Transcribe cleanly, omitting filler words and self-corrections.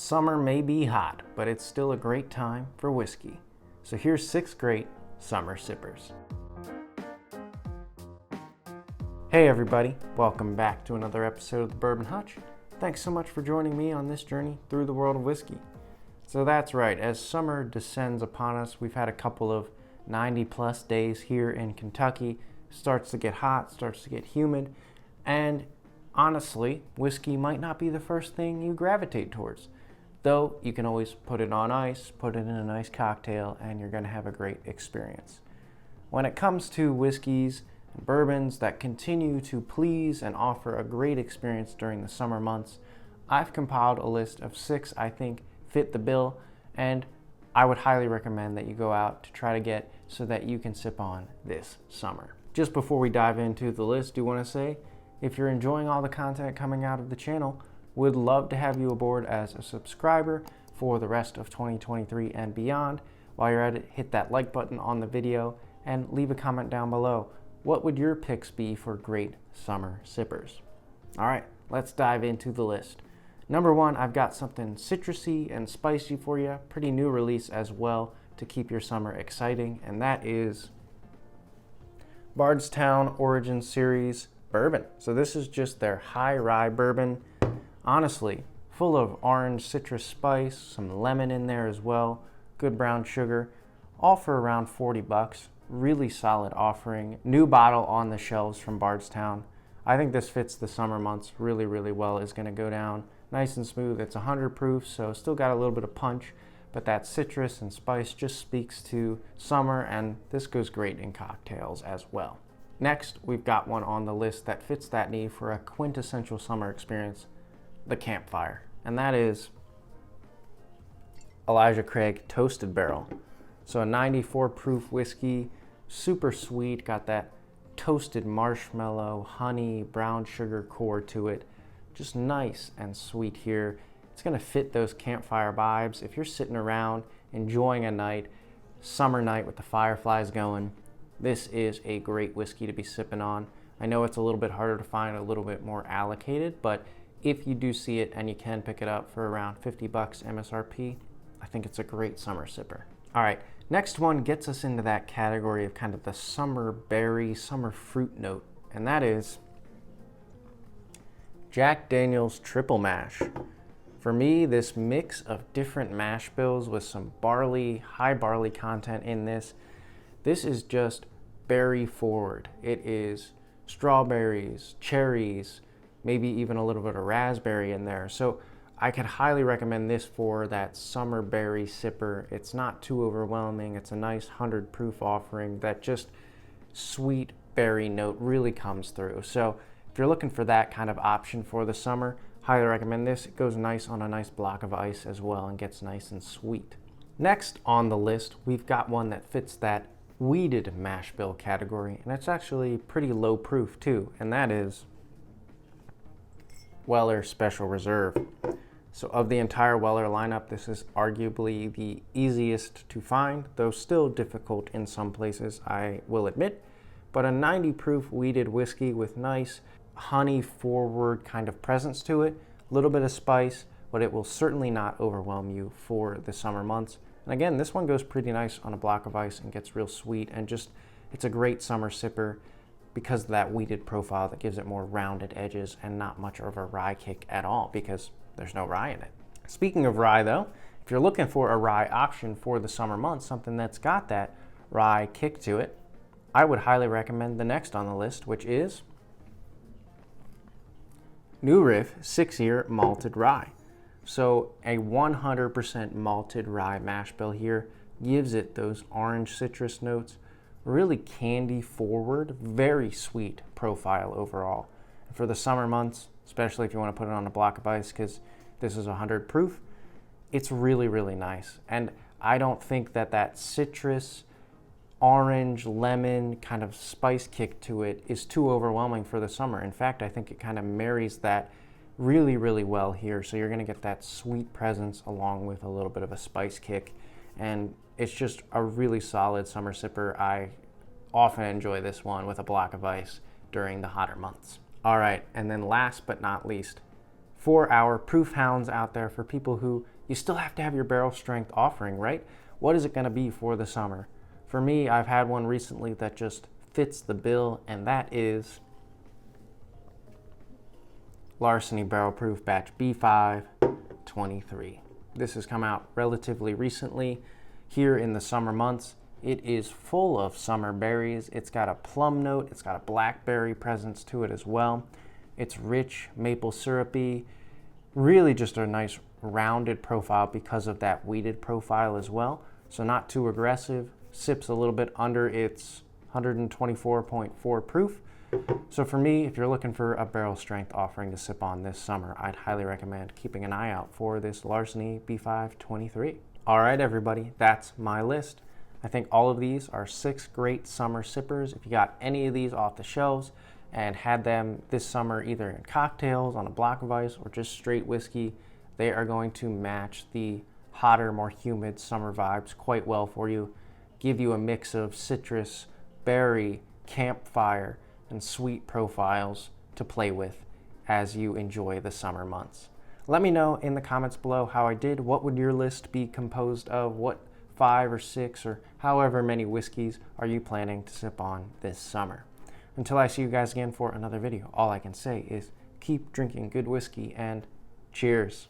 Summer may be hot, but it's still a great time for whiskey. So here's 6 great summer sippers. Hey everybody, welcome back to another episode of the Bourbon Hutch. Thanks so much for joining me on this journey through the world of whiskey. So that's right, as summer descends upon us, we've had a couple of 90 plus days here in Kentucky. Starts to get hot, starts to get humid, and honestly, whiskey might not be the first thing you gravitate towards. Though you can always put it on ice, put it in a nice cocktail, and you're going to have a great experience. When it comes to whiskeys and bourbons that continue to please and offer a great experience during the summer months, I've compiled a list of 6 I think fit the bill, and I would highly recommend that you go out to try to get so that you can sip on this summer. Just before we dive into the list, I do want to say, if you're enjoying all the content coming out of the channel, would love to have you aboard as a subscriber for the rest of 2023 and beyond. While you're at it, hit that like button on the video and leave a comment down below. What would your picks be for great summer sippers? All right, let's dive into the list. Number 1, I've got something citrusy and spicy for you. Pretty new release as well to keep your summer exciting, and that is Bardstown Origin Series Bourbon. So this is just their high rye bourbon. Honestly, full of orange citrus spice, some lemon in there as well, good brown sugar, all for around 40 bucks. Really solid offering. New bottle on the shelves from Bardstown. I think this fits the summer months really well. It's going to go down nice and smooth. It's 100 proof, so still got a little bit of punch, but that citrus and spice just speaks to summer, and this goes great in cocktails as well. Next, we've got one on the list that fits that need for a quintessential summer experience, the Campfire, and that is Elijah Craig Toasted Barrel. So a 94 proof whiskey, super sweet, got that toasted marshmallow, honey, brown sugar core to it. Just nice and sweet here. It's gonna fit those campfire vibes. If you're sitting around enjoying a night, summer night with the fireflies going, this is a great whiskey to be sipping on. I know it's a little bit harder to find, a little bit more allocated, but if you do see it and you can pick it up for around 50 bucks MSRP, I think it's a great summer sipper. All right, next one gets us into that category of kind of the summer berry, summer fruit note, and that is Jack Daniel's Triple Mash. For me, this mix of different mash bills with some barley, high barley content in this is just berry forward. It is strawberries, cherries, maybe even a little bit of raspberry in there. So I could highly recommend this for that summer berry sipper. It's not too overwhelming. It's a nice 100 proof offering. That just sweet berry note really comes through. So if you're looking for that kind of option for the summer, highly recommend this. It goes nice on a nice block of ice as well and gets nice and sweet. Next on the list, we've got one that fits that weeded mash bill category, and it's actually pretty low proof too, and that is Weller Special Reserve. So of the entire Weller lineup, this is arguably the easiest to find, though still difficult in some places, I will admit. But a 90 proof weeded whiskey with nice honey forward kind of presence to it, a little bit of spice, but it will certainly not overwhelm you for the summer months. And again, this one goes pretty nice on a block of ice and gets real sweet, and just, it's a great summer sipper because of that weeded profile that gives it more rounded edges and not much of a rye kick at all because there's no rye in it. Speaking of rye though, if you're looking for a rye option for the summer months, something that's got that rye kick to it, I would highly recommend the next on the list, which is New Riff 6-year malted rye. So a 100% malted rye mash bill here gives it those orange citrus notes, really candy forward, very sweet profile overall. For the summer months, especially if you want to put it on a block of ice because this is 100 proof, it's really nice. And I don't think that citrus, orange, lemon kind of spice kick to it is too overwhelming for the summer. In fact, I think it kind of marries that really well here. So you're going to get that sweet presence along with a little bit of a spice kick, and it's just a really solid summer sipper. I often enjoy this one with a block of ice during the hotter months. All right, and then last but not least, for our proof hounds out there, for people who you still have to have your barrel strength offering, right? What is it going to be for the summer? For me, I've had one recently that just fits the bill, and that is Larceny Barrel Proof Batch B5 23. This has come out relatively recently here in the summer months. It is full of summer berries. It's got a plum note. It's got a blackberry presence to it as well. It's rich, maple syrupy, really just a nice rounded profile because of that wheated profile as well. So not too aggressive, sips a little bit under its 124.4 proof. So for me, if you're looking for a barrel strength offering to sip on this summer, I'd highly recommend keeping an eye out for this Larceny B5 23. All right, everybody, that's my list. I think all of these are 6 great summer sippers. If you got any of these off the shelves and had them this summer either in cocktails, on a block of ice, or just straight whiskey, they are going to match the hotter, more humid summer vibes quite well for you. Give you a mix of citrus, berry, campfire, and sweet profiles to play with as you enjoy the summer months. Let me know in the comments below how I did. What would your list be composed of? What 5 or 6 or however many whiskeys are you planning to sip on this summer? Until I see you guys again for another video, all I can say is keep drinking good whiskey and cheers.